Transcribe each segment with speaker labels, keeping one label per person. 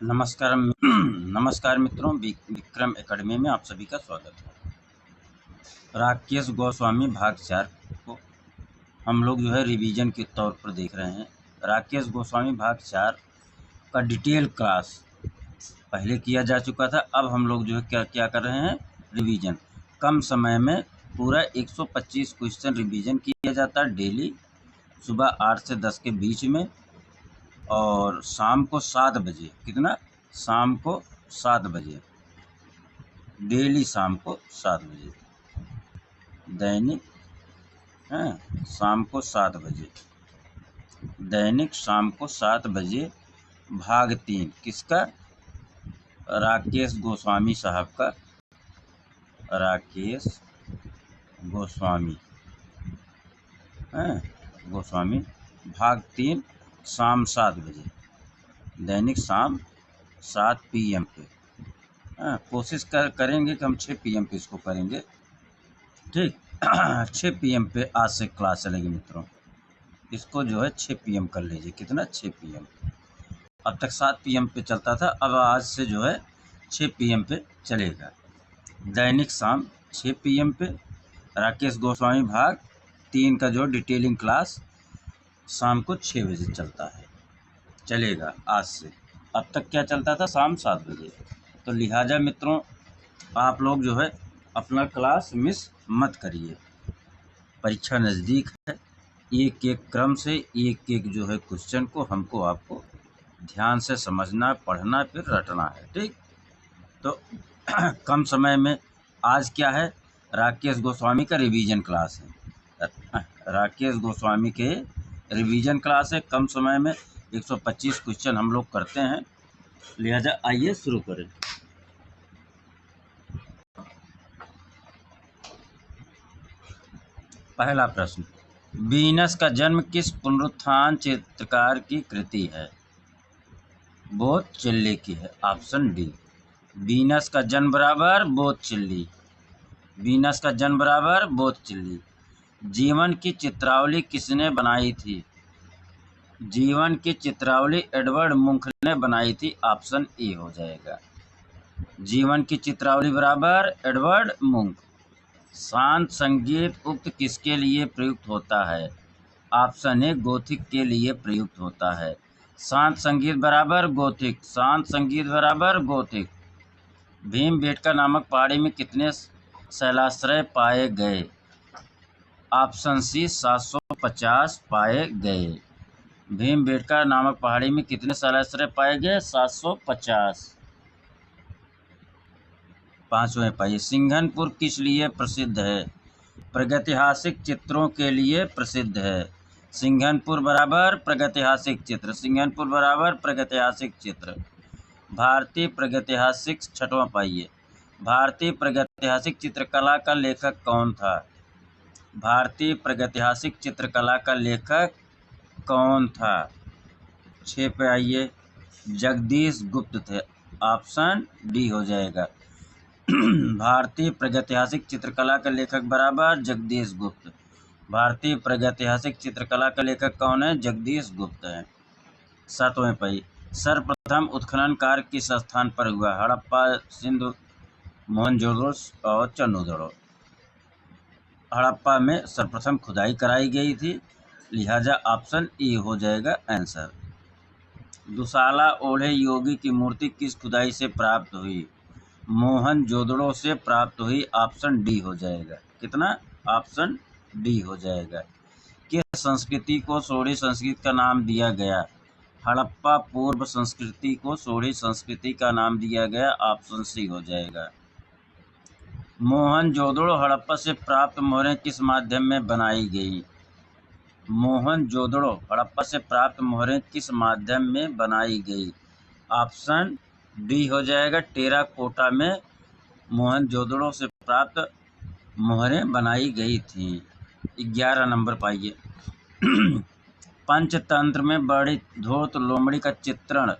Speaker 1: नमस्कार नमस्कार मित्रों, विक्रम एकेडमी में आप सभी का स्वागत है। राकेश गोस्वामी भाग 4 को हम लोग रिवीजन के तौर पर देख रहे हैं। राकेश गोस्वामी भाग 4 का डिटेल क्लास पहले किया जा चुका था। अब हम लोग क्या कर रहे हैं, रिवीजन। कम समय में पूरा 125 क्वेश्चन रिवीजन किया जाता है डेली, सुबह 8 से 10 के बीच में, और शाम को 7 बजे। कितना? शाम को 7 बजे, डेली शाम को 7 बजे, दैनिक शाम को 7 बजे, दैनिक शाम को 7 बजे। भाग 3 किसका? राकेश गोस्वामी साहब का। राकेश गोस्वामी गोस्वामी भाग 3 शाम 7 बजे, दैनिक शाम 7 PM पे। कोशिश करेंगे कि हम 6 PM पे इसको करेंगे, ठीक। 6 PM पे आज से क्लास चलेगी मित्रों। इसको 6 PM कर लीजिए। कितना? 6 PM। अब तक 7 PM पे चलता था, अब आज से 6 PM पे चलेगा। दैनिक शाम 6 PM पे राकेश गोस्वामी भाग 3 का डिटेलिंग क्लास शाम को 6 बजे चलेगा आज से। अब तक क्या चलता था? शाम 7 बजे। तो लिहाजा मित्रों, आप लोग अपना क्लास मिस मत करिए। परीक्षा नज़दीक है। एक एक क्रम से एक एक क्वेश्चन को हमको आपको ध्यान से समझना, पढ़ना, फिर रटना है, ठीक। तो कम समय में आज क्या है? राकेश गोस्वामी का रिवीजन क्लास है। राकेश गोस्वामी के रिवीजन क्लास है। कम समय में 125 क्वेश्चन हम लोग करते हैं। लिहाजा आइए शुरू करें। पहला प्रश्न, वीनस का जन्म किस पुनरुत्थान चित्रकार की कृति है? बोत्तिचेल्ली की है। Option D. वीनस का जन्म बराबर बोत्तिचेल्ली। वीनस का जन्म बराबर बोत्तिचेल्ली। जीवन की चित्रावली किसने बनाई थी? जीवन की चित्रावली एडवर्ड मुंक ने बनाई थी। ऑप्शन ए हो जाएगा। जीवन की चित्रावली बराबर एडवर्ड मुंक। शांत संगीत उक्त किसके लिए प्रयुक्त होता है? ऑप्शन ए गोथिक के लिए प्रयुक्त होता है। शांत संगीत बराबर गोथिक। शांत संगीत बराबर गोथिक। भीमबेटका नामक पहाड़ी में कितने शैलाश्रय पाए गए? ऑप्शन सी 750 पाए गए। भीमबेटका नामक पहाड़ी में कितने शैलाश्रय पाए गए? 750। पांचवें पाइए, सिंघनपुर किस लिए प्रसिद्ध है? प्रागैतिहासिक चित्रों के लिए प्रसिद्ध है। सिंघनपुर बराबर प्रागैतिहासिक चित्र। सिंघनपुर बराबर प्रागैतिहासिक चित्र। भारतीय प्रागैतिहासिक, छठवां पाइए, भारतीय प्रागैतिहासिक चित्रकला का लेखक कौन था? भारतीय प्रागैतिहासिक चित्रकला का लेखक कौन था? 6 पे आइए, जगदीश गुप्त थे। ऑप्शन डी हो जाएगा। भारतीय प्रागैतिहासिक चित्रकला का लेखक बराबर जगदीश गुप्त। भारतीय प्रागैतिहासिक चित्रकला का लेखक कौन है? जगदीश गुप्त है। 7वें पाई, सर्वप्रथम उत्खनन कार्य किस स्थान पर हुआ? हड़प्पा, सिंधु, मोहनजोदड़ो और चन्नूदड़ो। हड़प्पा में सर्वप्रथम खुदाई कराई गई थी। लिहाजा ऑप्शन ए हो जाएगा आंसर। दुशाला ओढ़े योगी की मूर्ति किस खुदाई से प्राप्त हुई? मोहनजोदड़ो से प्राप्त हुई। ऑप्शन डी हो जाएगा। कितना? ऑप्शन डी हो जाएगा। किस संस्कृति को सोढ़ी संस्कृति का नाम दिया गया? हड़प्पा पूर्व संस्कृति को सोढ़ी संस्कृति का नाम दिया गया। ऑप्शन सी हो जाएगा। मोहनजोदड़ो हड़प्पा से प्राप्त मोहरें किस माध्यम में बनाई गई? मोहनजोदड़ो हड़प्पा से प्राप्त मोहरें किस माध्यम में बनाई गई? ऑप्शन डी हो जाएगा। टेराकोटा में मोहनजोदड़ो से प्राप्त मोहरें बनाई गई थीं। 11 नंबर पाइए, पंचतंत्र में बड़ी धूर्त लोमड़ी का चित्रण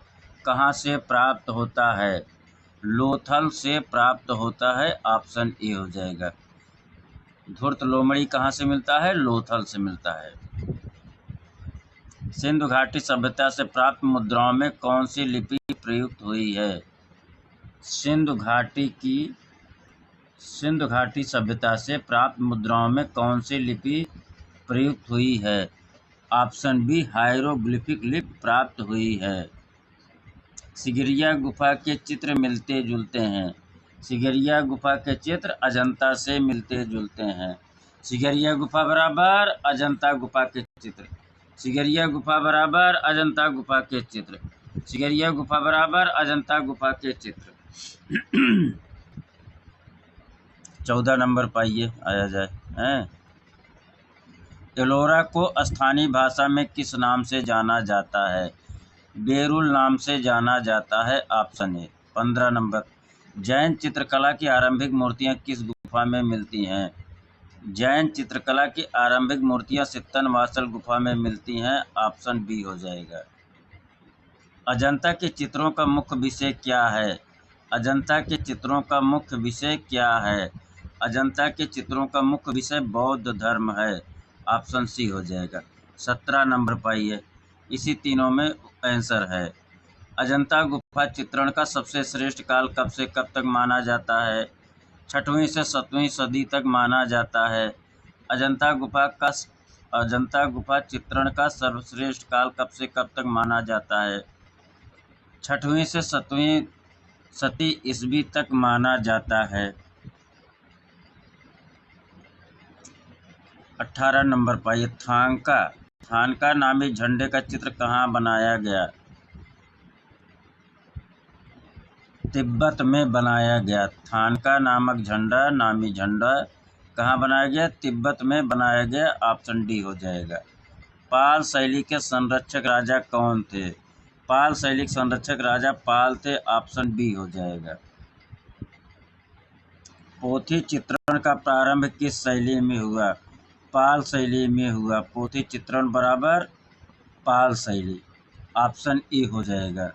Speaker 1: कहाँ से प्राप्त होता है? लोथल से प्राप्त होता है। ऑप्शन ए हो जाएगा। धूर्त लोमड़ी कहाँ से मिलता है? लोथल से मिलता है। सिंधु घाटी सभ्यता से प्राप्त मुद्राओं में कौन सी लिपि प्रयुक्त हुई है? सिंधु घाटी सभ्यता से प्राप्त मुद्राओं में कौन सी लिपि प्रयुक्त हुई है? ऑप्शन बी हायरोग्लिफिक लिपि प्राप्त हुई है। सिगरिया गुफा के चित्र मिलते जुलते हैं। सिगरिया गुफा के चित्र अजंता से मिलते जुलते हैं। सिगरिया गुफा बराबर अजंता गुफा के चित्र। सिगरिया गुफा बराबर अजंता गुफा के चित्र। सिगरिया गुफा बराबर अजंता गुफा के चित्र। 14 नंबर पाइए, आया जाए हैं। एलोरा को स्थानीय भाषा में किस नाम से जाना जाता है? बेरुल नाम से जाना जाता है। Option A. 15 नंबर, जैन चित्रकला की आरंभिक मूर्तियां किस गुफा में मिलती हैं? जैन चित्रकला की आरंभिक मूर्तियां सित्तनवासल गुफा में मिलती हैं। ऑप्शन बी हो जाएगा। अजंता के चित्रों का मुख्य विषय क्या है? अजंता के चित्रों का मुख्य विषय क्या है? अजंता के चित्रों का मुख्य विषय बौद्ध धर्म है। ऑप्शन सी हो जाएगा। 17 नंबर पाइए, इसी तीनों में आंसर है। अजंता गुफा चित्रण का सबसे श्रेष्ठ काल कब से कब तक माना जाता है? 6वीं से 7वीं सदी तक माना जाता है। अजंता गुफा चित्रण का सर्वश्रेष्ठ काल कब से कब तक माना जाता है? 6वीं से 7वीं सदी ईस्वी तक माना जाता है। 18 नंबर पाइए, थानका नामी झंडे का चित्र कहाँ बनाया गया? तिब्बत में बनाया गया। थानका नामी झंडा कहाँ बनाया गया? तिब्बत में बनाया गया। ऑप्शन डी हो जाएगा। पाल शैली के संरक्षक राजा कौन थे? पाल शैली के संरक्षक राजा पाल थे। ऑप्शन बी हो जाएगा। पोथी चित्रण का प्रारंभ किस शैली में हुआ? पाल शैली में हुआ। पोथी चित्रण बराबर पाल शैली। ऑप्शन ए हो जाएगा।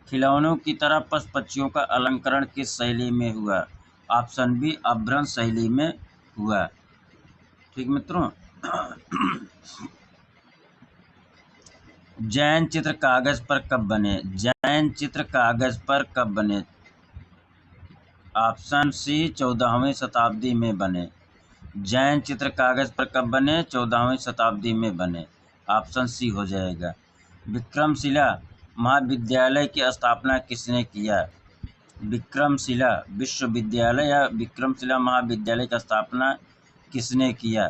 Speaker 1: खिलौनों की तरह पशु पक्षियों का अलंकरण किस शैली में हुआ? ऑप्शन बी अभ्रंश शैली में हुआ। ठीक मित्रों, जैन चित्र कागज पर कब बने? जैन चित्र कागज पर कब बने? ऑप्शन सी 14वीं शताब्दी में बने। जैन चित्र कागज पर कब बने? 14वीं शताब्दी में बने। ऑप्शन सी हो जाएगा। विक्रमशिला महाविद्यालय की स्थापना किसने किया? विक्रमशिला विश्वविद्यालय या विक्रमशिला महाविद्यालय की स्थापना किसने किया?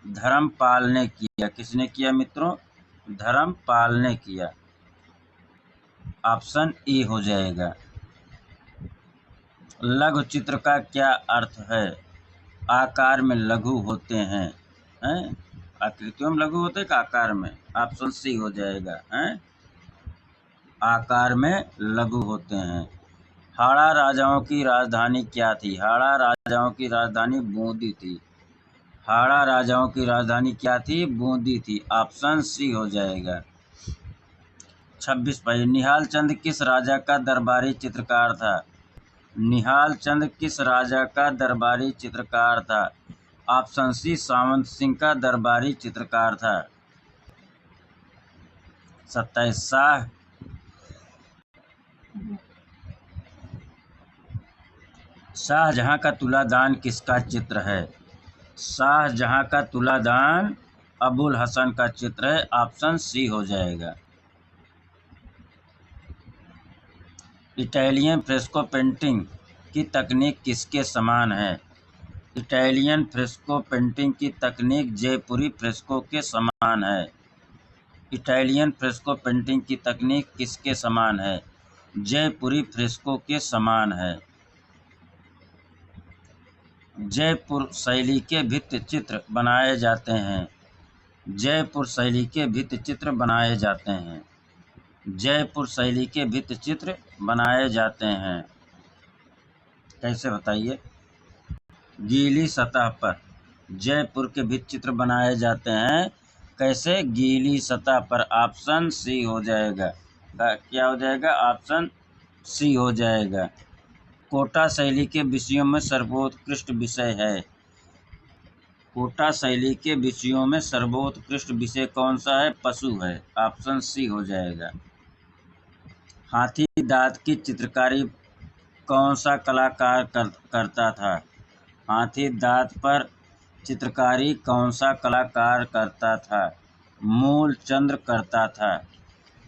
Speaker 1: धर्मपाल ने किया। किसने किया मित्रों? धर्मपाल ने किया। ऑप्शन ए हो जाएगा। लघु चित्र का क्या अर्थ है? आकार में लघु होते हैं। आकृतियों में लघु होते हैं, आकार में? ऑप्शन सी हो जाएगा। आकार में लघु होते हैं। हाड़ा राजाओं की राजधानी क्या थी? हाड़ा राजाओं की राजधानी बूंदी थी। हाड़ा राजाओं की राजधानी क्या थी? बूंदी थी। ऑप्शन सी हो जाएगा। 26 भाई, निहाल चंद किस राजा का दरबारी चित्रकार था? निहाल चंद किस राजा का दरबारी चित्रकार था? ऑप्शन सी सावंत सिंह का दरबारी चित्रकार था। 27 शाहजहां का तुलादान किसका चित्र है? शाहजहां का तुलादान अबुल हसन का चित्र है। ऑप्शन सी हो जाएगा। इटालियन फ्रेस्को पेंटिंग की तकनीक किसके समान है? इटालियन फ्रेस्को पेंटिंग की तकनीक जयपुरी फ्रेस्को के समान है। इटालियन फ्रेस्को पेंटिंग की तकनीक किसके समान है? जयपुरी फ्रेस्को के समान है। जयपुर शैली के भित्ति चित्र बनाए जाते हैं। जयपुर शैली के भित्ति चित्र बनाए जाते हैं। जयपुर शैली के भित्ति चित्र बनाए जाते हैं। कैसे बताइए? गीली सतह पर जयपुर के भित्ति चित्र बनाए जाते हैं। कैसे? गीली सतह पर। ऑप्शन सी हो जाएगा। क्या हो जाएगा? ऑप्शन सी हो जाएगा। कोटा शैली के विषयों में सर्वोत्कृष्ट विषय है। कोटा शैली के विषयों में सर्वोत्कृष्ट विषय कौन सा है? पशु है। ऑप्शन सी हो जाएगा। हाथी दांत की चित्रकारी कौन सा कलाकार करता था? हाथी दांत पर चित्रकारी कौन सा कलाकार करता था? मूलचंद करता था।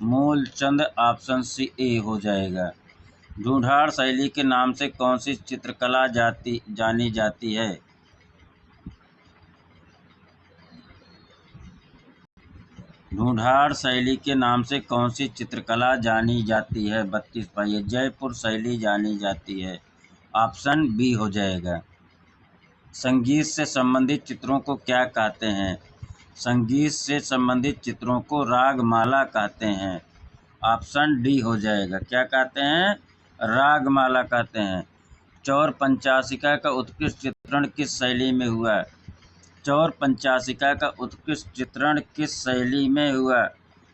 Speaker 1: मूलचंद ऑप्शन सी ए हो जाएगा। ढूंढाड़ शैली के नाम से कौन सी चित्रकला जानी जाती है? ढूंढाड़ शैली के नाम से कौन सी चित्रकला जानी जाती है? 32 पाइए। जयपुर शैली जानी जाती है। ऑप्शन बी हो जाएगा। संगीत से संबंधित चित्रों को क्या कहते हैं? संगीत से संबंधित चित्रों को रागमाला कहते हैं। ऑप्शन डी हो जाएगा। क्या कहते हैं? रागमाला कहते हैं। चौर पंचाशिका का उत्कृष्ट चित्रण किस शैली में हुआ? चौर पंचाशिका का उत्कृष्ट चित्रण किस शैली में हुआ?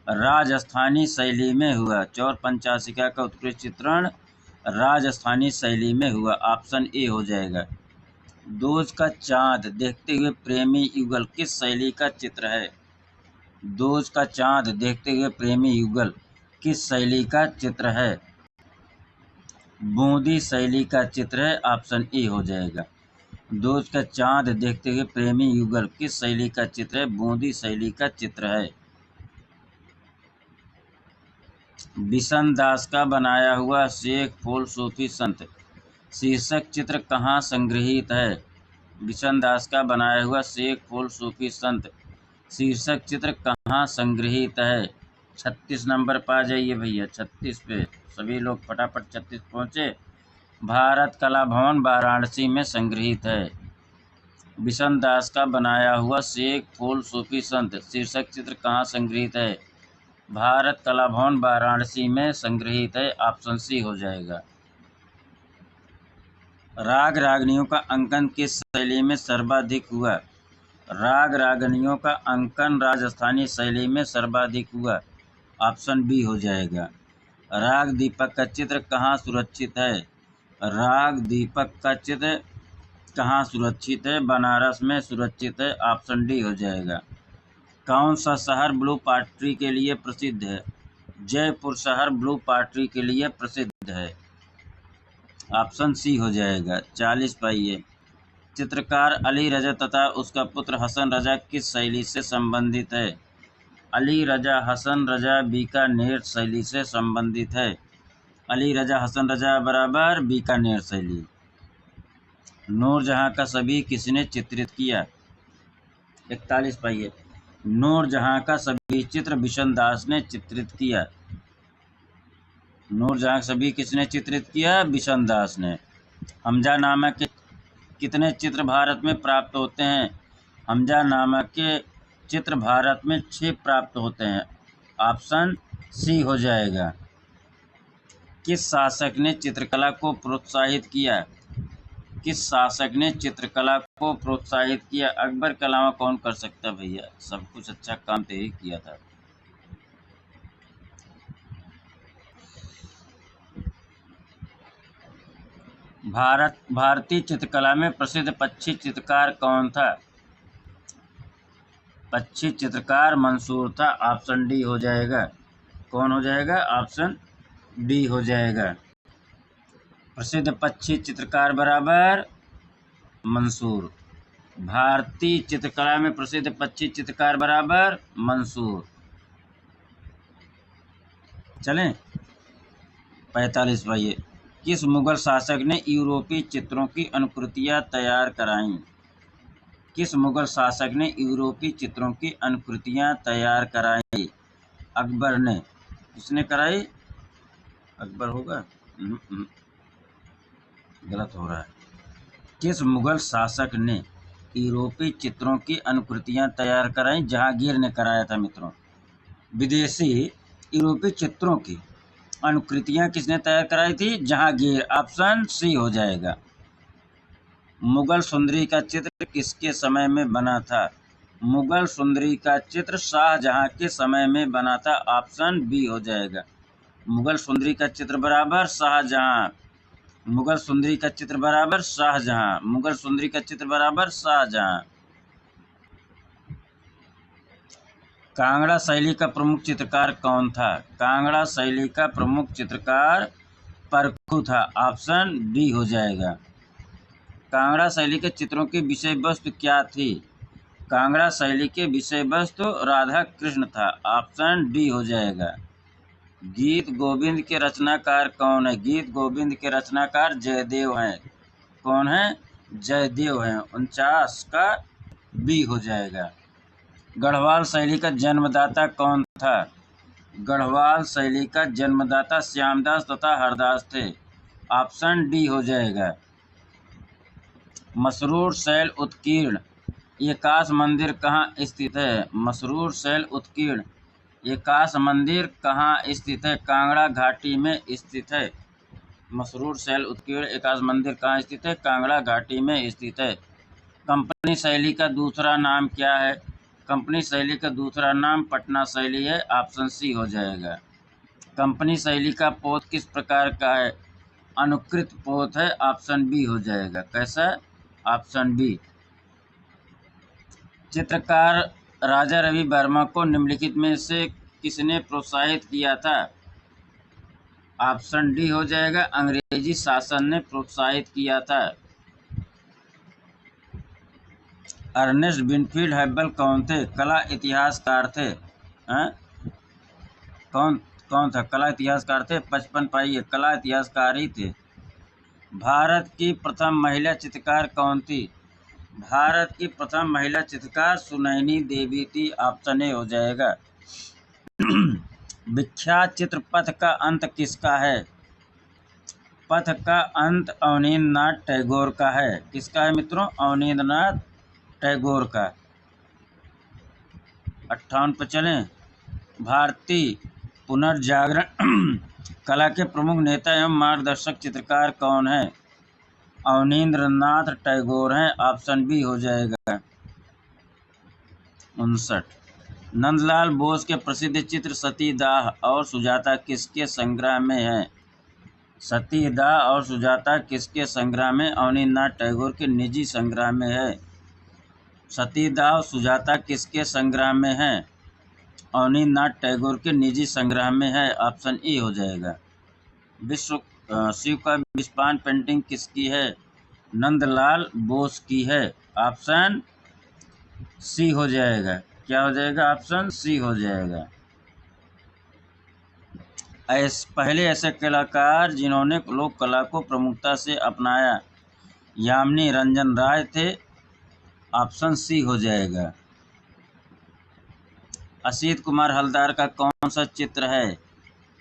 Speaker 1: राजस्थानी शैली में हुआ। चौर पंचाशिका का उत्कृष्ट चित्रण राजस्थानी शैली में हुआ। ऑप्शन ए हो जाएगा। दोज का चांद देखते हुए प्रेमी युगल किस शैली का चित्र है? दोज का चांद देखते हुए प्रेमी युगल किस शैली का चित्र है? बूंदी शैली का चित्र है। ऑप्शन ए हो जाएगा। दोज का चांद देखते हुए प्रेमी युगल किस शैली का चित्र है? बूंदी शैली का चित्र है। बिशन दास का बनाया हुआ शेख फूल सूफी संत शीर्षक चित्र कहाँ संग्रहित है? बिशन दास का बनाया हुआ शेख फूल सूफी संत शीर्षक चित्र कहाँ संग्रहित है? 36 नंबर पर आ जाइए भैया। 36 पे सभी लोग फटाफट 36 पहुँचे। भारत कला भवन वाराणसी में संग्रहित है। बिशन दास का बनाया हुआ शेख फूल सूफी संत शीर्षक चित्र कहाँ संग्रहित है? भारत कला भवन वाराणसी में संग्रहित है। ऑप्शन सी हो जाएगा। राग रागनियों का अंकन किस शैली में सर्वाधिक हुआ? राग रागनियों का अंकन राजस्थानी शैली में सर्वाधिक हुआ। ऑप्शन बी हो जाएगा। राग दीपक का चित्र कहाँ सुरक्षित है? राग दीपक का चित्र कहाँ सुरक्षित है? बनारस में सुरक्षित है। ऑप्शन डी हो जाएगा। कौन सा शहर ब्लू पॉटरी के लिए प्रसिद्ध है? जयपुर शहर ब्लू पॉटरी के लिए प्रसिद्ध है। ऑप्शन सी हो जाएगा। 40 पाइए। चित्रकार अली रजा तथा उसका पुत्र हसन रजा किस शैली से संबंधित है? अली रजा हसन रजा बीकानेर शैली से संबंधित है। अली रजा हसन रजा बराबर बीकानेर शैली। नूरजहां का सभी किसने चित्रित किया? 41 पाइए। नूरजहां का सभी चित्र बिशन दास ने चित्रित किया। नूरजहां सभी किसने चित्रित किया? बिशन दास ने। हमजानामा के कितने चित्र भारत में प्राप्त होते हैं? हमजानामा के चित्र भारत में 6 प्राप्त होते हैं। ऑप्शन सी हो जाएगा। किस शासक ने चित्रकला को प्रोत्साहित किया? किस शासक ने चित्रकला को प्रोत्साहित किया? अकबर के अलावा कौन कर सकता भैया? सब कुछ अच्छा काम तो यही किया था। भारतीय चित्रकला में प्रसिद्ध पक्षी चित्रकार कौन था? पक्षी चित्रकार मंसूर था। ऑप्शन डी हो जाएगा। कौन हो जाएगा? ऑप्शन डी हो जाएगा। प्रसिद्ध पक्षी चित्रकार बराबर मंसूर। भारतीय चित्रकला में प्रसिद्ध पक्षी चित्रकार बराबर मंसूर। चलें। 45 पाइए। किस मुगल शासक ने यूरोपीय चित्रों की अनुकृतियां तैयार कराईं? किस मुगल शासक ने यूरोपीय चित्रों की अनुकृतियां तैयार कराई? अकबर ने। किसने कराई? अकबर होगा? गलत हो रहा है। किस मुगल शासक ने यूरोपीय चित्रों की अनुकृतियां तैयार कराई? जहांगीर ने कराया था मित्रों। विदेशी यूरोपीय चित्रों की अनुकृतियां किसने तैयार कराई थी? जहांगीर। ऑप्शन सी हो जाएगा। मुगल सुंदरी का चित्र किसके समय में बना था? मुगल सुंदरी का चित्र शाहजहां के समय में बना था। ऑप्शन बी हो जाएगा। मुगल सुंदरी का चित्र बराबर शाहजहां। मुगल सुंदरी का चित्र बराबर शाहजहां। मुगल सुंदरी का चित्र बराबर शाहजहां। कांगड़ा शैली का प्रमुख चित्रकार कौन था? कांगड़ा शैली का प्रमुख चित्रकार परखू था। ऑप्शन डी हो जाएगा। कांगड़ा शैली के चित्रों की विषय वस्तु क्या थी? कांगड़ा शैली के विषय वस्तु राधा कृष्ण था। ऑप्शन डी हो जाएगा। गीत गोविंद के रचनाकार कौन है? गीत गोविंद के रचनाकार जयदेव हैं। कौन है? जयदेव हैं। 49 का बी हो जाएगा। गढ़वाल शैली का जन्मदाता कौन था? गढ़वाल शैली का जन्मदाता श्यामदास तथा हरदास थे। ऑप्शन डी हो जाएगा। मसरूर शैल उत्कीर्ण एकाश मंदिर कहाँ स्थित है? मसरूर शैल उत्कीर्ण एकाश मंदिर कहाँ स्थित है? कांगड़ा घाटी में स्थित है। मसरूर शैल उत्कीर्ण एकाश मंदिर कहाँ स्थित है? कांगड़ा घाटी में स्थित है। कंपनी शैली का दूसरा नाम क्या है? कंपनी शैली का दूसरा नाम पटना शैली है। ऑप्शन सी हो जाएगा। कंपनी शैली का पोत किस प्रकार का है? अनुकृत पोत है। ऑप्शन बी हो जाएगा। कैसा? Option B. चित्रकार राजा रवि वर्मा को निम्नलिखित में से किसने प्रोत्साहित किया था? ऑप्शन डी हो जाएगा। अंग्रेजी शासन ने प्रोत्साहित किया था। अर्नेस्ट विनफील्ड हैबल कौन थे? कला इतिहासकार थे। कौन कौन था? कला इतिहासकार थे। 55 पाइये कला इतिहासकार ही थे। भारत की प्रथम महिला चित्रकार कौन थी? भारत की प्रथम महिला चित्रकार सुनैनी देवी थी। ऑप्शन ए हो जाएगा। विख्यात चित्र पथ का अंत किसका है? पथ का अंत अवनींद्रनाथ टैगोर का है। किसका है मित्रों? अवनींद्रनाथ टैगोर का। 58 पर चलें। भारतीय पुनर्जागरण कला के प्रमुख नेता एवं मार्गदर्शक चित्रकार कौन है? अवनींद्रनाथ टैगोर हैं। ऑप्शन बी हो जाएगा। 59। नंदलाल बोस के प्रसिद्ध चित्र सतीदाह और सुजाता किसके संग्रह में है? सतीदाह और सुजाता किसके संग्रह में? अवनींद्रनाथ टैगोर के निजी संग्रह में है। सतीदाह और सुजाता किसके संग्रह में है? अवनींद्रनाथ टैगोर के निजी संग्रह में है। ऑप्शन ए हो जाएगा। विश्व शिव का विश्वपान पेंटिंग किसकी है? नंदलाल बोस की है। ऑप्शन सी हो जाएगा। क्या हो जाएगा? ऑप्शन सी हो जाएगा। पहले ऐसे कलाकार जिन्होंने लोक कला को प्रमुखता से अपनाया यामिनी रंजन राय थे। ऑप्शन सी हो जाएगा। असित कुमार हलदार का कौन सा चित्र है?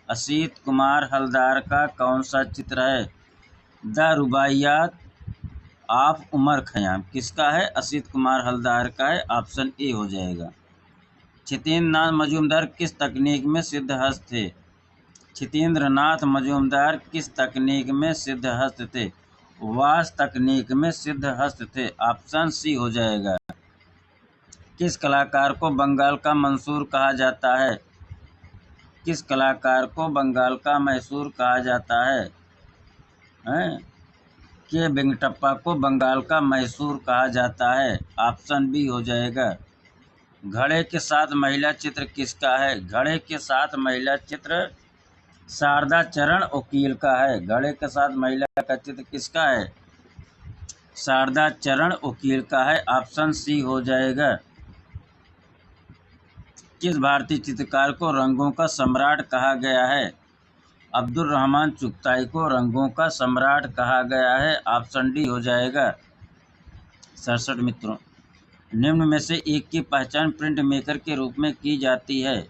Speaker 1: असित कुमार हलदार का कौन सा चित्र है? द रुबाइयात ऑफ उमर खयाम किसका है? असित कुमार हलदार का है। ऑप्शन ए हो जाएगा। क्षितेंद्रनाथ मजूमदार किस तकनीक में सिद्धहस्त थे? क्षितेंद्रनाथ मजूमदार किस तकनीक में सिद्धहस्त थे? वास तकनीक में सिद्धहस्त थे। ऑप्शन सी हो जाएगा। किस कलाकार को बंगाल का मंसूर कहा जाता है? किस कलाकार को बंगाल का मैसूर कहा जाता है? के वेंकटप्पा को बंगाल का मैसूर कहा जाता है। ऑप्शन बी हो जाएगा। घड़े के साथ महिला चित्र किसका है? घड़े के साथ महिला चित्र शारदा चरण वकील का है। घड़े के साथ महिला का चित्र किसका है? शारदा चरण वकील का है। ऑप्शन सी हो जाएगा। किस भारतीय चित्रकार को रंगों का सम्राट कहा गया है? अब्दुल रहमान चुगताई को रंगों का सम्राट कहा गया है। ऑप्शन डी हो जाएगा। 67 मित्रों, निम्न में से एक की पहचान प्रिंट मेकर के रूप में की जाती है।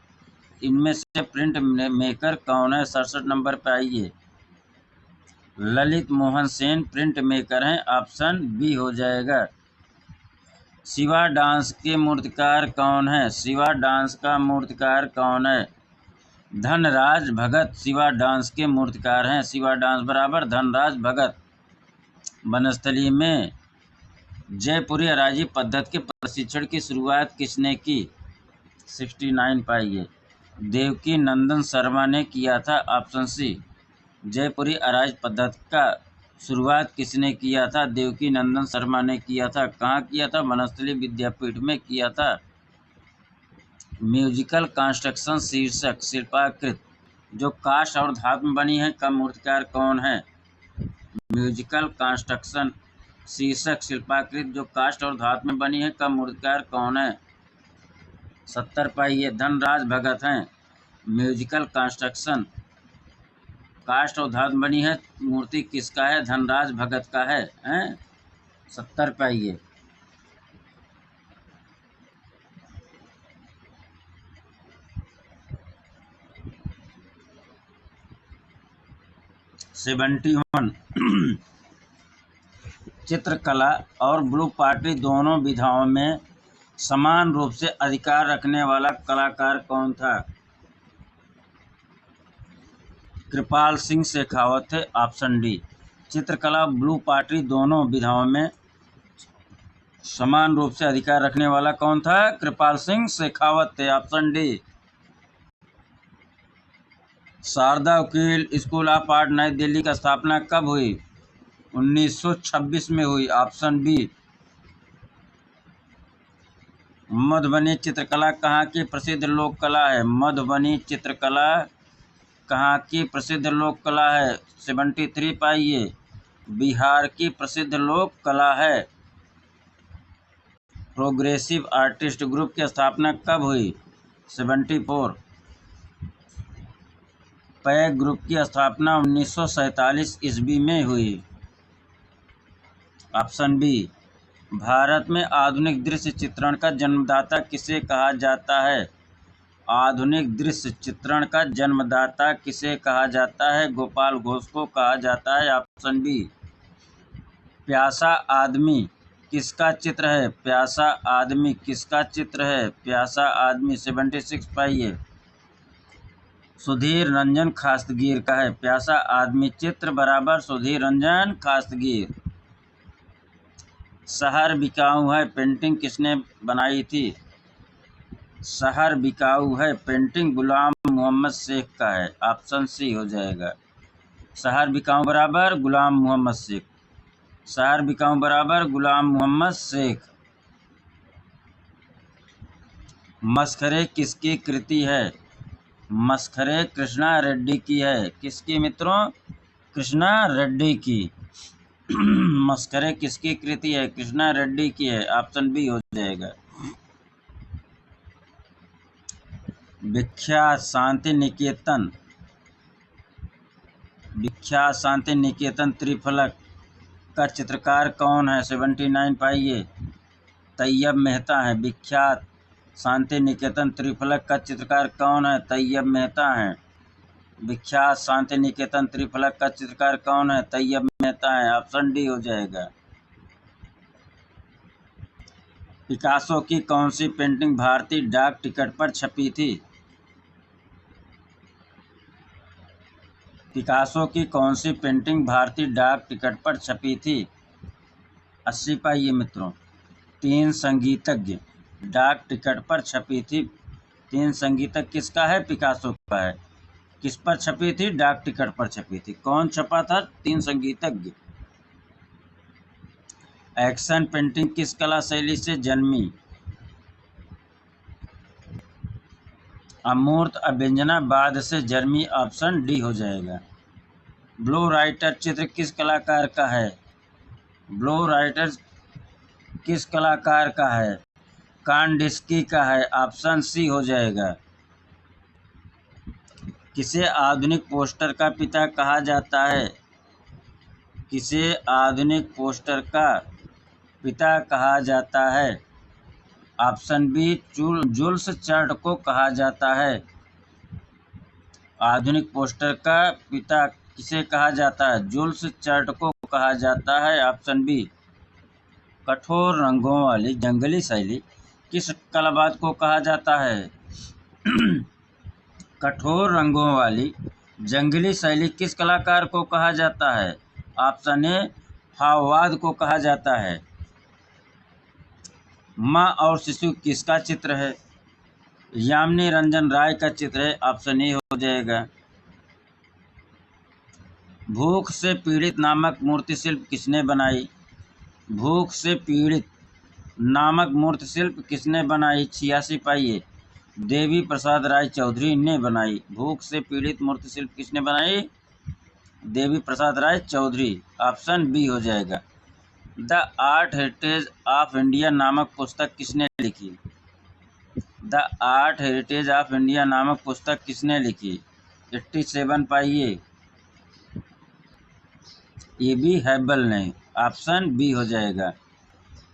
Speaker 1: इनमें से प्रिंट मेकर कौन है? 67 नंबर पर आइए। ललित मोहन सेन प्रिंट मेकर हैं। ऑप्शन बी हो जाएगा। शिवा डांस के मूर्तिकार कौन है? शिवा डांस का मूर्तिकार कौन है? धनराज भगत शिवा डांस के मूर्तिकार हैं। शिवा डांस बराबर धनराज भगत। वनस्थली में जयपुरी अराजी पद्धति के प्रशिक्षण की शुरुआत किसने की? 69 पाइए। देवकी नंदन शर्मा ने किया था। Option C. जयपुरी अराज पद्धति का शुरुआत किसने किया था? देवकी नंदन शर्मा ने किया था। कहाँ किया था? वनस्थली विद्यापीठ में किया था। म्यूजिकल कंस्ट्रक्शन शीर्षक शिल्पाकृत जो काष्ठ और धातु में बनी है का मूर्तिकार कौन है? म्यूजिकल कंस्ट्रक्शन शीर्षक शिल्पाकृत जो काष्ठ और धातु में बनी है का मूर्तिकार कौन है? 70 पाइये धनराज भगत हैं। म्यूजिकल कंस्ट्रक्शन काष्ठ और धातु में बनी है, मूर्ति किसका है? धनराज भगत का है, 70 पाइये। सेवेंटी वन चित्रकला और ब्लू पार्टी दोनों विधाओं में समान रूप से अधिकार रखने वाला कलाकार कौन था? कृपाल सिंह शेखावत थे, ऑप्शन डी। चित्रकला ब्लू पार्टी दोनों विधाओं में समान रूप से अधिकार रखने वाला कौन था? कृपाल सिंह शेखावत थे, ऑप्शन डी। शारदा वकील स्कूल ऑफ आर्ट नई दिल्ली की स्थापना कब हुई? 1926 में हुई, ऑप्शन बी। मधुबनी चित्रकला कहाँ की प्रसिद्ध लोक कला है? मधुबनी चित्रकला कहाँ की प्रसिद्ध लोक कला है? 73 पाइये बिहार की प्रसिद्ध लोक कला है। प्रोग्रेसिव आर्टिस्ट ग्रुप की स्थापना कब हुई? 74। पैग ग्रुप की स्थापना 1947 ईस्वी में हुई, ऑप्शन बी। भारत में आधुनिक दृश्य चित्रण का जन्मदाता किसे कहा जाता है? आधुनिक दृश्य चित्रण का जन्मदाता किसे कहा जाता है? गोपाल घोष को कहा जाता है, ऑप्शन बी। प्यासा आदमी किसका चित्र है? प्यासा आदमी किसका चित्र है? प्यासा आदमी 76 पाइये सुधीर रंजन खास्तगीर का है। प्यासा आदमी चित्र बराबर सुधीर रंजन खास्तगीर। शहर बिकाऊ है पेंटिंग किसने बनाई थी? शहर बिकाऊ है पेंटिंग गुलाम मोहम्मद शेख का है, ऑप्शन सी हो जाएगा। शहर बिकाऊ बराबर गुलाम मोहम्मद शेख। शहर बिकाऊ बराबर गुलाम मोहम्मद शेख। मस्खरे किसकी कृति है? मस्खरे कृष्णा रेड्डी की है। किसकी मित्रों? कृष्णा रेड्डी की। मस्खरे किसकी कृति है? कृष्णा रेड्डी की है, ऑप्शन बी हो जाएगा। विख्यात शांति निकेतन त्रिफलक का चित्रकार कौन है? 79 पाइये तैयब मेहता है। विख्यात शांति निकेतन त्रिफलक का चित्रकार कौन है? तैयब मेहता है। विख्यात शांति निकेतन त्रिफलक का चित्रकार कौन है? तैयब मेहता है, ऑप्शन डी हो जाएगा। पिकासो की कौन सी पेंटिंग भारतीय डाक टिकट पर छपी थी? पिकासो की कौन सी पेंटिंग भारतीय डाक टिकट पर छपी थी? 80 पाइये मित्रों। 3 संगीतज्ञ डाक टिकट पर छपी थी। 3 संगीतज्ञ किसका है? पिकासो का है। किस पर छपी थी? डाक टिकट पर छपी थी। कौन छपा था? 3 संगीतज्ञ। एक्शन पेंटिंग किस कला शैली से जन्मी? अमूर्त अभिव्यंजनावाद से जन्मी, ऑप्शन डी हो जाएगा। ब्लू राइटर चित्र किस कलाकार का है? ब्लू राइटर किस कलाकार का है? कांडिस्की का है, ऑप्शन सी हो जाएगा। किसे आधुनिक पोस्टर का पिता कहा जाता है? किसे आधुनिक पोस्टर का पिता कहा जाता है? ऑप्शन बी जुल्स चार्ट को कहा जाता है। आधुनिक पोस्टर का पिता किसे कहा जाता है? जुल्स चार्ट को कहा जाता है, ऑप्शन बी। कठोर रंगों वाली जंगली शैली किस कलावाद को कहा जाता है? कठोर रंगों वाली जंगली शैली किस कलाकार को कहा जाता है? ऑप्शन ए भाववाद को कहा जाता है। माँ और शिशु किसका चित्र है? यामिनी रंजन राय का चित्र है, ऑप्शन ए हो जाएगा। भूख से पीड़ित नामक मूर्ति शिल्प किसने बनाई? भूख से पीड़ित नामक मूर्ति शिल्प किसने बनाई? 86 पाइये देवी प्रसाद राय चौधरी ने बनाई। भूख से पीड़ित मूर्ति शिल्प किसने बनाई? देवी प्रसाद राय चौधरी। ऑप्शन बी हो जाएगा। The art heritage of India नामक पुस्तक किसने लिखी? The art heritage of India नामक पुस्तक किसने लिखी? 87 पाइए। ए बी हैबल ने। ऑप्शन बी हो जाएगा।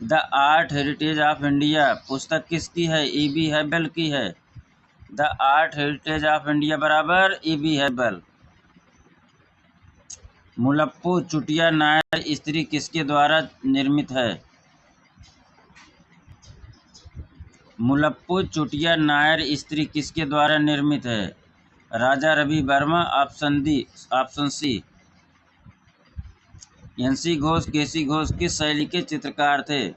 Speaker 1: The art heritage of India पुस्तक किसकी है? ए बी हैबल की है। The art heritage of India बराबर ए बी हैबल। मुलप्पू चुटिया नायर स्त्री किसके द्वारा निर्मित है? मुलप्पू चुटिया नायर स्त्री किसके द्वारा निर्मित है? Raja Ravi Varma. Option C. NC Ghosh KC Ghosh किस शैली के चित्रकार थे?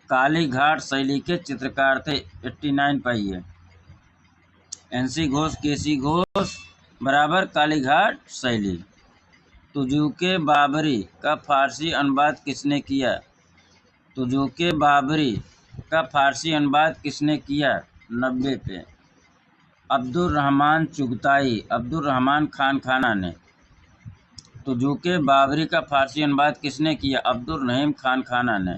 Speaker 1: काली घाट शैली के चित्रकार थे। 89 पाइए। एनसी घोष केसी घोष बराबर काली घाट शैली। तुजुके बाबरी का फारसी अनुवाद किसने किया? तुजुके बाबरी का फारसी अनुवाद किसने किया? 90 पे। अब्दुल रहमान चुगताई अब्दुल रहमान खान खाना ने। तुजुके बाबरी का फारसी अनुवाद किसने किया? अब्दुल रहीम खान खाना ने।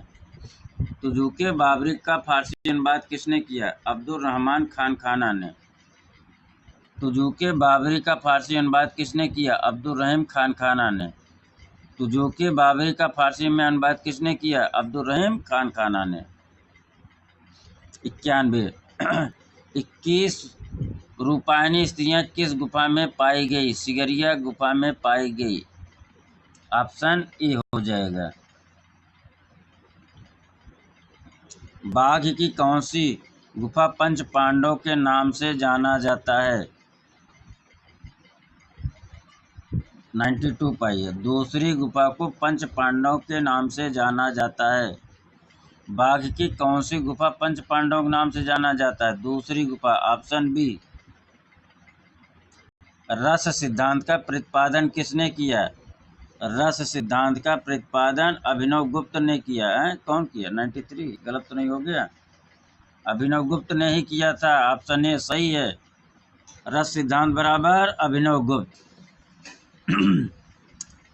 Speaker 1: तुजुके बाबरी का फारसी अनुवाद किसने किया? अब्दुल रहमान खान खाना ने। तुजुके बाबरी का फारसी अनुवाद किसने किया? अब्दुल रहीम खान खाना ने। तुजुके बाबरी का फारसी में अनुवाद किसने किया? अब्दुल रहीम खान खाना ने। 91। 21 रूपायनी स्त्रियां किस गुफा में पाई गई? सिगरिया गुफा में पाई गई। ऑप्शन ए हो जाएगा। बाघ की कौन सी गुफा पंच पांडव के नाम से जाना जाता है? 92 पाइए। दूसरी गुफा को पंच पांडव के नाम से जाना जाता है। बाघ की कौन सी गुफा पंच पांडवों के नाम से जाना जाता है? दूसरी गुफा। Option B. रस सिद्धांत का प्रतिपादन किसने किया? रस सिद्धांत का प्रतिपादन अभिनव गुप्त ने किया है। कौन किया? 93। गलत तो नहीं हो गया? अभिनव गुप्त ने ही किया था। ऑप्शन ए सही है। रस सिद्धांत बराबर अभिनव गुप्त।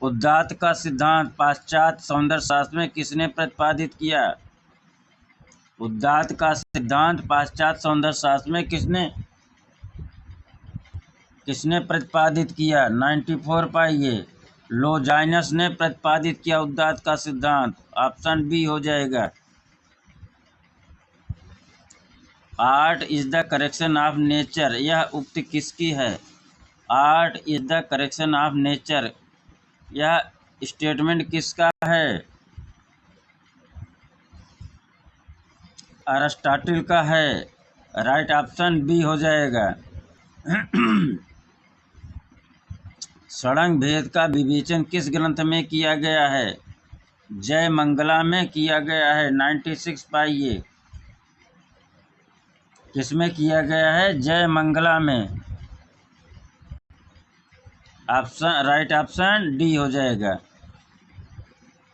Speaker 1: उदात्त का सिद्धांत पाश्चात्य सौंदर्य शास्त्र में किसने प्रतिपादित किया? उदात्त का सिद्धांत पाश्चात्य सौंदर्य शास्त्र में किसने प्रतिपादित किया? 94 पाइए। लोजाइनस ने प्रतिपादित किया उदात्त का सिद्धांत। ऑप्शन बी हो जाएगा। Art is the correction of nature यह उक्ति किसकी है? Art is the correction of nature यह स्टेटमेंट किसका है? अरिस्टोटल का है। राइट ऑप्शन बी हो जाएगा। षडंग भेद का विवेचन किस ग्रंथ में किया गया है? जय मंगला में किया गया है। 96 पाइए। किसमें किया गया है? जय मंगला में। ऑप्शन राइट ऑप्शन डी हो जाएगा।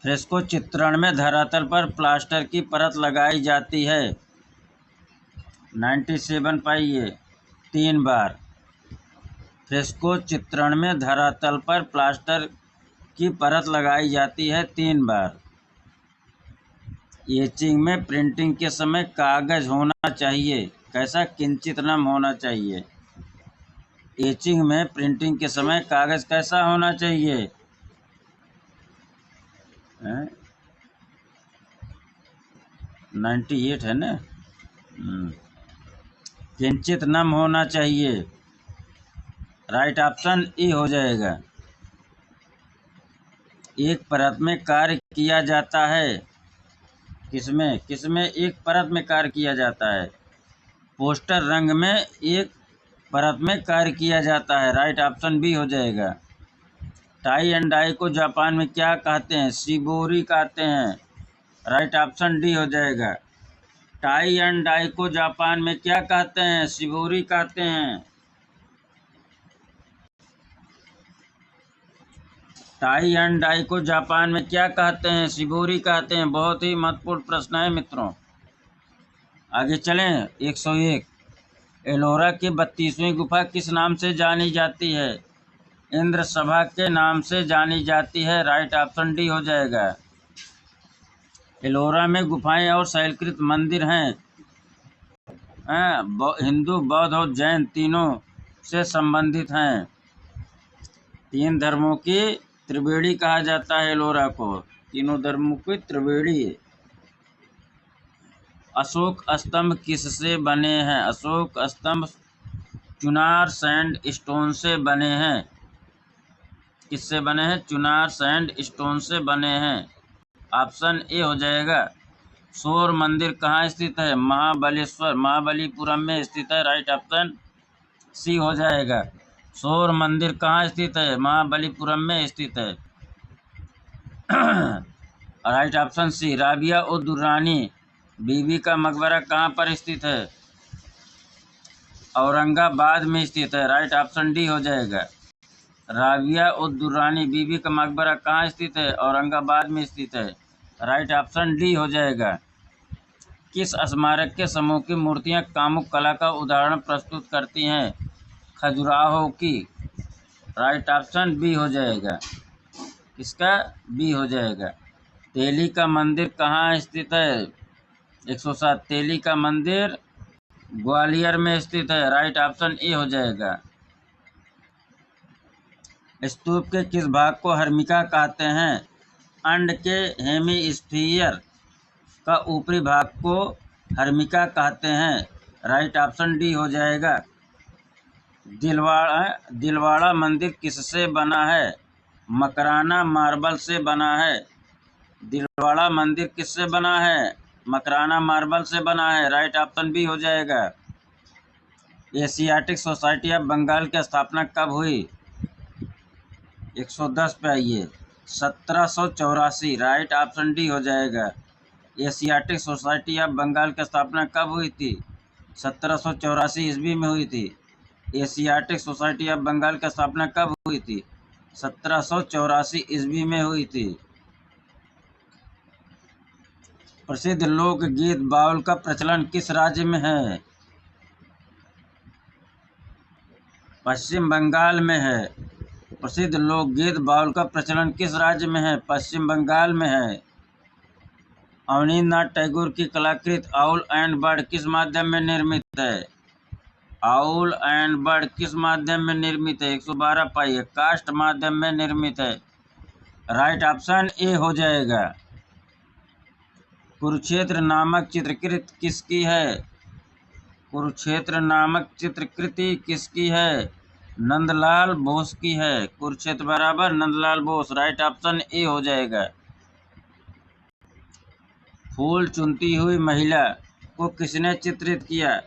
Speaker 1: फ्रेस्को चित्रण में धरातल पर प्लास्टर की परत लगाई जाती है। 97 पाइए। 3 बार। फ्रेस्को चित्रण में धरातल पर प्लास्टर की परत लगाई जाती है 3 बार। एचिंग में प्रिंटिंग के समय कागज होना चाहिए कैसा? किंचित नम होना चाहिए। एचिंग में प्रिंटिंग के समय कागज कैसा होना चाहिए? 98 है ना। किंचित नम होना चाहिए। राइट ऑप्शन ए हो जाएगा। एक परत में कार्य किया जाता है। किसमें एक परत में कार्य किया जाता है? पोस्टर रंग में एक परत में कार्य किया जाता है। राइट ऑप्शन बी हो जाएगा। टाई एंड डाई को जापान में क्या कहते हैं? शिबोरी कहते हैं। राइट ऑप्शन डी हो जाएगा। टाई एंड डाई को जापान में क्या कहते हैं? शिबोरी कहते हैं। टाई एंड डाई को जापान में क्या कहते हैं? शिबोरी कहते हैं। बहुत ही महत्वपूर्ण प्रश्न है मित्रों। आगे चलें। 101 एलोरा की 32वीं गुफा किस नाम से जानी जाती है? इंद्र सभा के नाम से जानी जाती है। राइट ऑप्शन डी हो जाएगा। एलोरा में गुफाएं और शैलकृत मंदिर हैं। हिंदू, बौद्ध और जैन तीनों से संबंधित हैं। 3 धर्मों की त्रिवेणी कहा जाता है एलोरा को। तीनों धर्मों की त्रिवेणी। अशोक स्तंभ किससे बने हैं? अशोक स्तंभ चुनार सैंड स्टोन से बने हैं। किससे बने हैं? चुनार सैंड स्टोन से बने हैं। ऑप्शन ए हो जाएगा। शोर मंदिर कहाँ स्थित है? महाबलेश्वर, महाबलीपुरम में स्थित है। राइट ऑप्शन सी हो जाएगा। शोर मंदिर कहाँ स्थित है? महाबलीपुरम में स्थित है। Right option C. राबिया उद दुर्रानी बीबी का मकबरा कहाँ पर स्थित है? औरंगाबाद में स्थित है। राइट ऑप्शन डी हो जाएगा। राबिया उद दुर्रानी बीबी का मकबरा कहाँ स्थित है? औरंगाबाद में स्थित है। राइट ऑप्शन डी हो जाएगा। किस स्मारक के समूह की मूर्तियां कामुक कला का उदाहरण प्रस्तुत करती हैं? खजुराहो की। राइट ऑप्शन बी हो जाएगा। किसका? बी हो जाएगा। तेली का मंदिर कहाँ स्थित है? 107। तेली का मंदिर ग्वालियर में स्थित है। राइट ऑप्शन ए हो जाएगा। स्तूप के किस भाग को हर्मिका कहते हैं? अंड के हेमीस्फीयर का ऊपरी भाग को हर्मिका कहते हैं। राइट ऑप्शन डी हो जाएगा। दिलवाड़ा मंदिर किससे बना है? मकराना मार्बल से बना है। दिलवाड़ा मंदिर किससे बना है? मकराना मार्बल से बना है। राइट ऑप्शन बी हो जाएगा। एशियाटिक सोसाइटी ऑफ बंगाल की स्थापना कब हुई? 110 पे आइए। 1784। राइट ऑप्शन डी हो जाएगा। एशियाटिक सोसाइटी ऑफ बंगाल की स्थापना कब हुई थी? 1784 ईस्वी में हुई थी। एशियाटिक सोसाइटी ऑफ बंगाल की स्थापना कब हुई थी? 1784 ईस्वी में हुई थी। प्रसिद्ध लोकगीत बाउल का प्रचलन किस राज्य में है? पश्चिम बंगाल में है। प्रसिद्ध लोकगीत बाउल का प्रचलन किस राज्य में है? पश्चिम बंगाल में है। अवनींद्रनाथ टैगोर की कलाकृत आउल एंड बर्ड किस माध्यम में निर्मित है? आउल एंड बर्ड किस माध्यम में निर्मित है? 112 पाइए। कास्ट माध्यम में निर्मित है। राइट ऑप्शन ए हो जाएगा। कुरुक्षेत्र नामक चित्रकृति किसकी है? कुरुक्षेत्र नामक चित्रकृति किसकी है? नंदलाल बोस की है। कुरुक्षेत्र बराबर Nandlal Bose. Right option A हो जाएगा। फूल चुनती हुई महिला को किसने चित्रित किया?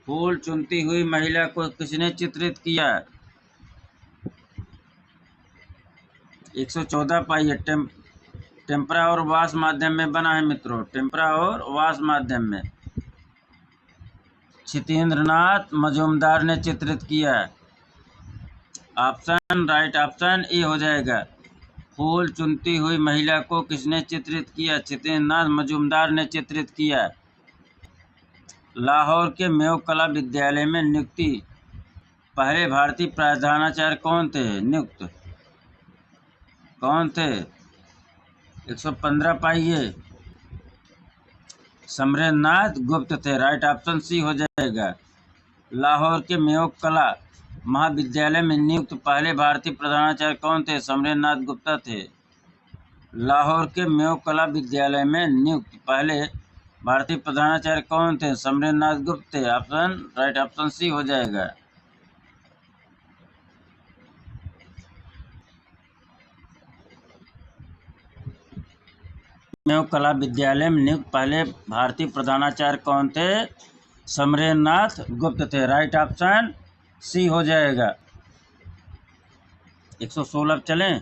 Speaker 1: फूल चुनती हुई महिला को किसने चित्रित किया? 114 पाइए। टेम्परा और वास माध्यम में बना है मित्रों। टेम्परा और वास माध्यम में। क्षितेंद्रनाथ मजूमदार ने चित्रित किया। ऑप्शन राइट ऑप्शन ए हो जाएगा। फूल चुनती हुई महिला को किसने चित्रित किया? क्षितेंद्रनाथ मजूमदार ने चित्रित किया। लाहौर के मेयो कला विद्यालय में नियुक्ति पहले भारतीय प्रधानाचार्य कौन थे? नियुक्त कौन थे? 115 पाइए। समरेंद्रनाथ गुप्त थे। राइट ऑप्शन सी हो जाएगा। लाहौर के मेयो कला महाविद्यालय में नियुक्त पहले भारतीय प्रधानाचार्य कौन थे? समरेंद्रनाथ गुप्ता थे। लाहौर के मेयो कला विद्यालय में नियुक्त पहले भारतीय प्रधानाचार्य कौन थे? समरेंद्रनाथ गुप्त थे। ऑप्शन राइट ऑप्शन सी हो जाएगा। मेयो कला विद्यालय में नियुक्त पहले भारतीय प्रधानाचार्य कौन थे? समरेंद्रनाथ गुप्त थे। राइट ऑप्शन सी हो जाएगा। 116 चलें।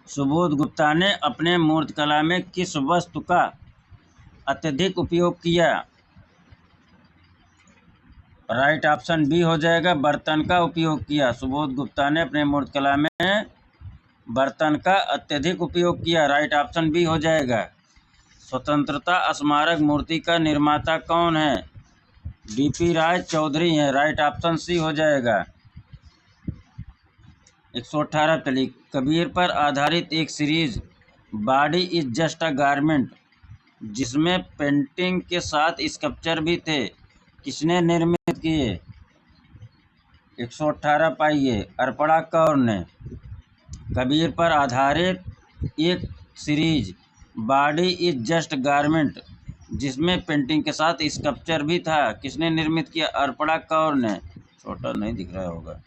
Speaker 1: सुबोध गुप्ता ने अपने मूर्तिकला में किस वस्तु का अत्यधिक उपयोग किया? राइट ऑप्शन बी हो जाएगा। बर्तन का उपयोग किया। सुबोध गुप्ता ने अपने मूर्तिकला में बर्तन का अत्यधिक उपयोग किया। राइट ऑप्शन बी हो जाएगा। स्वतंत्रता स्मारक मूर्ति का निर्माता कौन है? डीपी राय चौधरी हैं, राइट ऑप्शन सी हो जाएगा। 118 चलिए, कबीर पर आधारित एक series body is just a garment जिसमें पेंटिंग के साथ स्कल्पचर भी थे, किसने निर्मित किए? 118 पाइए, अर्पणा कौर ने। कबीर पर आधारित एक series body is just garment जिसमें पेंटिंग के साथ स्कल्पचर भी था, किसने निर्मित किया? अर्पणा कौर ने। छोटा नहीं दिख रहा होगा।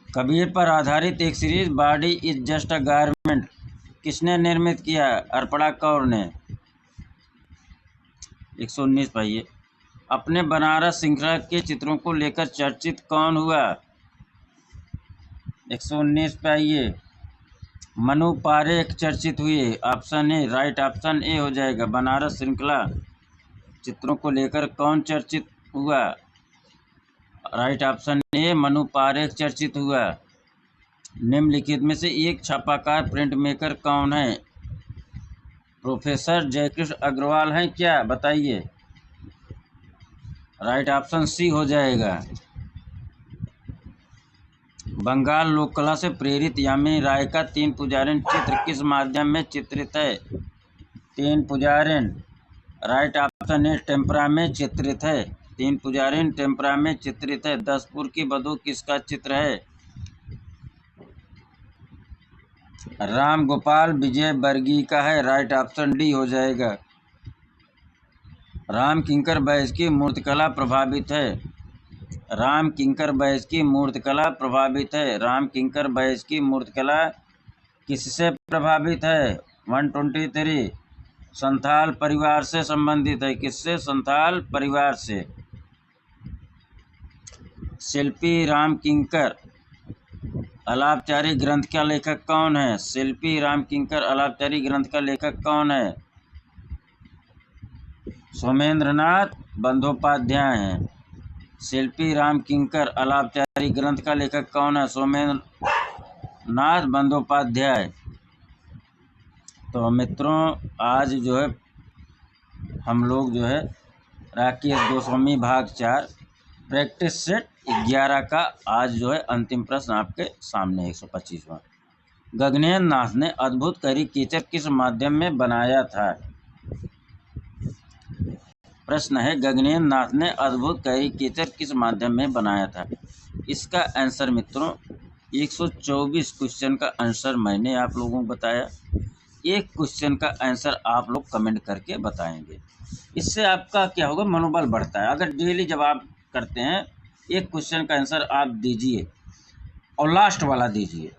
Speaker 1: कबीर पर आधारित एक series body is just a garment किसने निर्मित किया? अर्पणा कौर ने। 119 पाइए, अपने बनारस श्रृंखला के चित्रों को लेकर चर्चित कौन हुआ? 119 पाइए, मनु पारेख चर्चित हुए। Option A, right option A हो जाएगा। बनारस श्रृंखला चित्रों को लेकर कौन चर्चित हुआ? Right option A, Manu Parekh चर्चित हुआ। निम्नलिखित में से एक छापाकार प्रिंट मेकर कौन है? प्रोफेसर जयकृष्ण अग्रवाल हैं क्या? बताइए। राइट ऑप्शन सी हो जाएगा। बंगाल लोक कला से प्रेरित यामिनी राय का तीन पुजारिन चित्र किस माध्यम में चित्रित है? तीन पुजारिन, राइट ऑप्शन ए, टेम्परा में चित्रित है। तीन पुजारिन टेम्परा में चित्रित है। 10पुर की बधू किसका चित्र है? राम गोपाल विजय वर्गीय का है। राइट ऑप्शन डी हो जाएगा। राम किंकर बैस की मूर्तिकला प्रभावित है। राम किंकर बैस की मूर्तिकला प्रभावित है। राम किंकर बैस की मूर्तिकला किससे प्रभावित है? 123, संथाल परिवार से संबंधित है। किससे? संथाल परिवार से। शिल्पी राम किंकर अलापचारी ग्रंथ का लेखक कौन है? शिल्पी राम किंकर अलापचारी ग्रंथ का लेखक कौन है? सोमेंद्रनाथ बंदोपाध्याय हैं। शिल्पी राम किंकर अलापचारी ग्रंथ का लेखक कौन है? सोमेंद्रनाथ बंदोपाध्याय। तो मित्रों, आज जो है हम लोग जो है राकेश गोस्वामी भाग 4 प्रैक्टिस सेट 11 का आज जो है अंतिम प्रश्न आपके सामने 125वां। गगनेंद्र नाथ ने अद्भुत कैरिकेचर किस माध्यम में बनाया था? प्रश्न है, गगनेंद्र नाथ ने अद्भुत कैरिकेचर किस माध्यम में बनाया था? इसका आंसर मित्रों 124 क्वेश्चन का आंसर मैंने आप लोगों को बताया। एक क्वेश्चन का आंसर आप लोग कमेंट करके बताएंगे। इससे आपका क्या होगा? मनोबल बढ़ता है। अगर डेली जब आप करते हैं एक क्वेश्चन का आंसर आप दीजिए और लास्ट वाला दीजिए।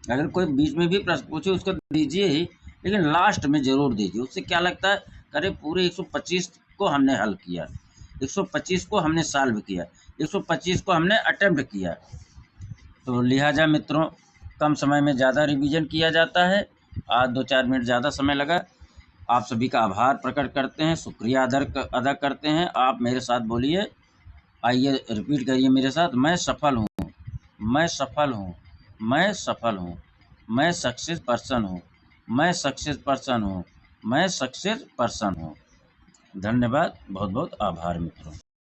Speaker 1: अगर कोई बीच में भी प्रश्न पूछे उसको दीजिए ही, लेकिन लास्ट में ज़रूर दीजिए। उससे क्या लगता है, अरे पूरे 125 को हमने हल किया, 125 को हमने सॉल्व किया, 125 को हमने अटेम्प्ट किया। तो लिहाजा मित्रों, कम समय में ज़्यादा रिवीजन किया जाता है। आज 2-4 मिनट ज़्यादा समय लगा। आप सभी का आभार प्रकट करते हैं, शुक्रिया अदा करते हैं। आप मेरे साथ बोलिए, आइए रिपीट करिए मेरे साथ। मैं सफल हूँ, मैं सफल हूँ, मैं सफल हूँ, मैं सक्सेस पर्सन हूँ, मैं सक्सेस पर्सन हूँ, मैं सक्सेस पर्सन हूँ। धन्यवाद, बहुत बहुत आभार मित्रों।